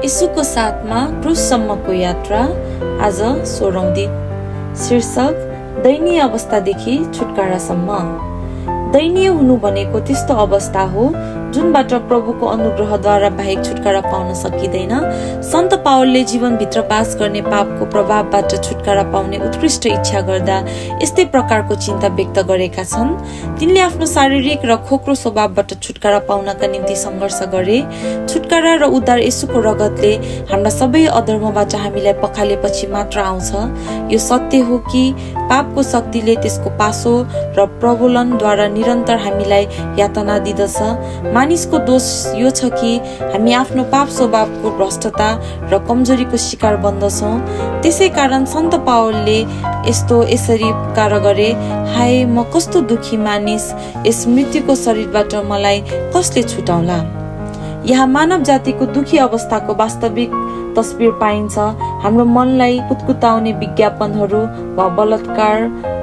यीशुको साथमा क्रुससम्मको यात्रा आज 16औं दिन। शीर्षक दयनीय अवस्थादेखि छुटकारासम्म। दयनीय हुनु भनेको त्यस्तो अवस्था हो जुनबाट प्रभुको अनुग्रहद्वारा बाहेक छुटकारा पाउन सकिँदैन। सन्त पावलले जीवनभित्र बास गर्ने पापको प्रभावबाट छुटकारा पाउने उत्कृष्ट इच्छा गर्दा यस्तै प्रकारको चिन्ता व्यक्त गरेका छन्। तिनले आफ्नो शारीरिक र खोक्रो स्वभावबाट छुटकारा पाउनका निम्ति सङ्घर्ष गरे। छुटकारा र उद्धार येशूको रगतले हाम्रा सबै अधर्मबाट हामीलाई पखालेपछि मात्र आउँछ। यो सत्य हो कि पापको शक्तिले त्यसको पासो र प्रबोलनद्वारा निरन्तर हामीलाई यातना दिदछ। मानिसको दोष यो छ कि हामी आफ्नो पाप स्वभावको भ्रष्टता र कमजोरीको शिकार बन्दछौँ। त्यसै कारण सन्त पावलले यसरी पुकार गरे, हाय म कस्तो दुखी मानिस, यस मृत्युको शरीरबाट मलाई कसले छुटाउला। यहाँ मानव जातिको दुखी अवस्थाको वास्तविक तस्बिर पाइन्छ। हाम्रो मनलाई कुतकुताउने विज्ञापनहरू वा बलात्कार,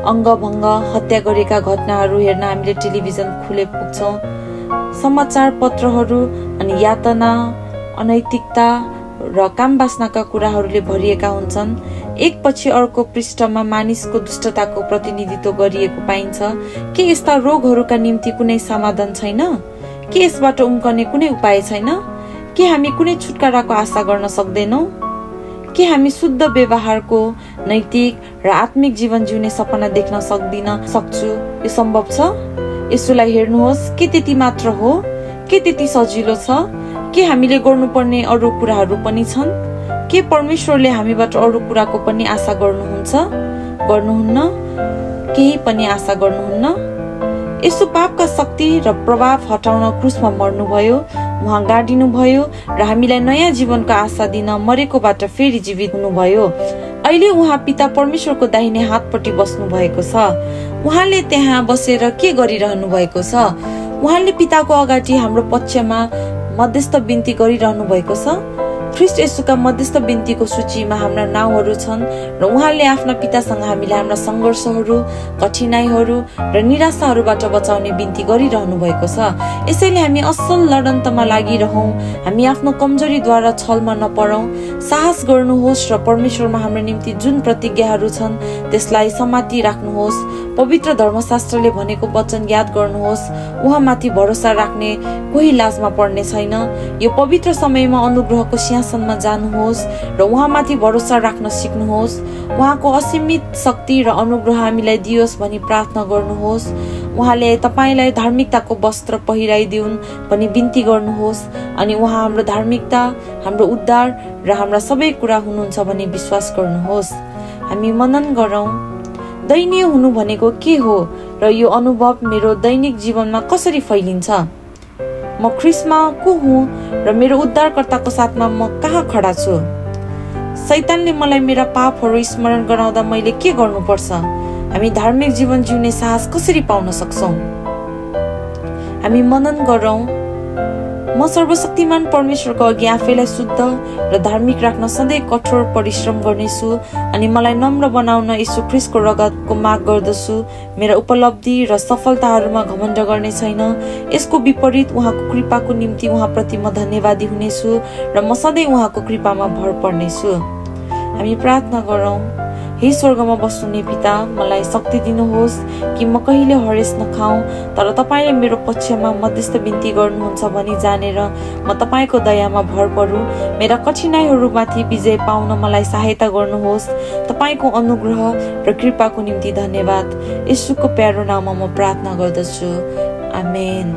अङ्गभङ्ग, हत्या गरेका घटनाहरू हेर्न हामीले टेलिभिजन खुले पुग्छौँ। समाचार पत्रहरू अनि यातना, अनैतिकता र काम वासनाका कुराहरूले भरिएका हुन्छन्। एक पछि अर्को पृष्ठमा मानिसको दुष्टताको प्रतिनिधित्व गरिएको पाइन्छ। के यस्ता रोगहरूका निम्ति कुनै समाधान छैन? के यसबाट उम्कने कुनै उपाय छैन? के हामी कुनै छुटकाराको आशा गर्न सक्दैनौँ? के हामी शुद्ध व्यवहारको, नैतिक र आत्मिक जीवन जिउने सपना देख्न सक्छु? यो सम्भव छ? यसुलाई हेर्नुहोस्, के त्यति मात्र हो? के त्यति सजिलो छ? के हामीले गर्नुपर्ने अरू कुराहरू पनि छन्? के परमेश्वरले हामीबाट अरू कुराको पनि आशा गर्नुहुन्न? केही पनि आशा गर्नुहुन्न? यसो पापका शक्ति र प्रभाव हटाउन क्रुसमा मर्नुभयो, उहाँ गाडिनु भयो र हामीलाई नयाँ जीवनको आशा दिन मरेकोबाट फेरि जीवित हुनुभयो। अहिले उहाँ पिता परमेश्वरको दाहिने हातपट्टि बस्नु भएको छ। उहाँले त्यहाँ बसेर के गरिरहनु भएको छ? उहाँले पिताको अगाडि हाम्रो पक्षमा मध्यस्थ बिन्ती गरिरहनु भएको छ। ख्रीष्ट येशूका मध्यस्थ बिन्तीको सूचीमा हाम्रा नाउँहरू छन् र उहाँले आफ्ना पितासँग हामीले हाम्रा सङ्घर्षहरू, कठिनाइहरू र निराशाहरूबाट बचाउने बिन्ती गरिरहनु भएको छ। यसैले हामी असल लडन्तमा लागिरहौँ। हामी आफ्नो कमजोरीद्वारा छलमा नपरौँ। साहस गर्नुहोस् र परमेश्वरमा हाम्रो निम्ति जुन प्रतिज्ञाहरू छन् त्यसलाई समाति राख्नुहोस्। पवित्र धर्मशास्त्रले भनेको वचन याद गर्नुहोस्। उहाँमाथि भरोसा राख्ने कोही लाजमा पर्ने छैन। यो पवित्र समयमा अनुग्रहको सिंहासनमा जानुहोस् र उहाँमाथि भरोसा राख्न सिक्नुहोस्। उहाँको असीमित शक्ति र अनुग्रह हामीलाई दियोस् भनी प्रार्थना गर्नुहोस्। उहाँले तपाईलाई धार्मिकताको वस्त्र पहिराइदिउन् भनी बिन्ती गर्नुहोस् अनि उहाँ हाम्रो धार्मिकता, हाम्रो उद्धार र हाम्रा सबै कुरा हुनुहुन्छ भनी विश्वास गर्नुहोस्। हामी मनन गरौँ, दयनीय हुनु भनेको के हो र यो अनुभव मेरो दैनिक जीवनमा कसरी फैलिन्छ? म ख्रीष्टमा को हुँ र मेरो उद्धारकर्ताको साथमा म कहाँ खडा छु? शैतानले मलाई मेरा पापहरू स्मरण गराउँदा मैले के गर्नुपर्छ? हामी धार्मिक जीवन जिउने साहस कसरी पाउन सक्छौँ? हामी मनन गरौँ। म सर्वशक्तिमान परमेश्वरको अघि आफैलाई शुद्ध र धार्मिक राख्न सधैँ कठोर परिश्रम गर्नेछु अनि मलाई नम्र बनाउन यीशु ख्रीष्टको रगतको माग गर्दछु। मेरा उपलब्धि र सफलताहरूमा घमण्ड गर्ने छैन। यसको विपरीत उहाँको कृपाको निम्ति उहाँप्रति म धन्यवादी हुनेछु र म सधैँ उहाँको कृपामा भर पर्नेछु। हामी प्रार्थना गरौँ। हे स्वर्गमा बस्नुहुने पिता, मलाई शक्ति दिनुहोस् कि म कहिले हरेस नखाऊँ, तर तपाईँले मेरो पक्षमा मध्यस्थ बिन्ती गर्नुहुन्छ भनी जानेर म तपाईँको दयामा भर परूँ। मेरा कठिनाइहरूमाथि विजय पाउन मलाई सहायता गर्नुहोस्। तपाईँको अनुग्रह र कृपाको निम्ति धन्यवाद। येशूको प्यारो नाममा म प्रार्थना गर्दछु। आमेन।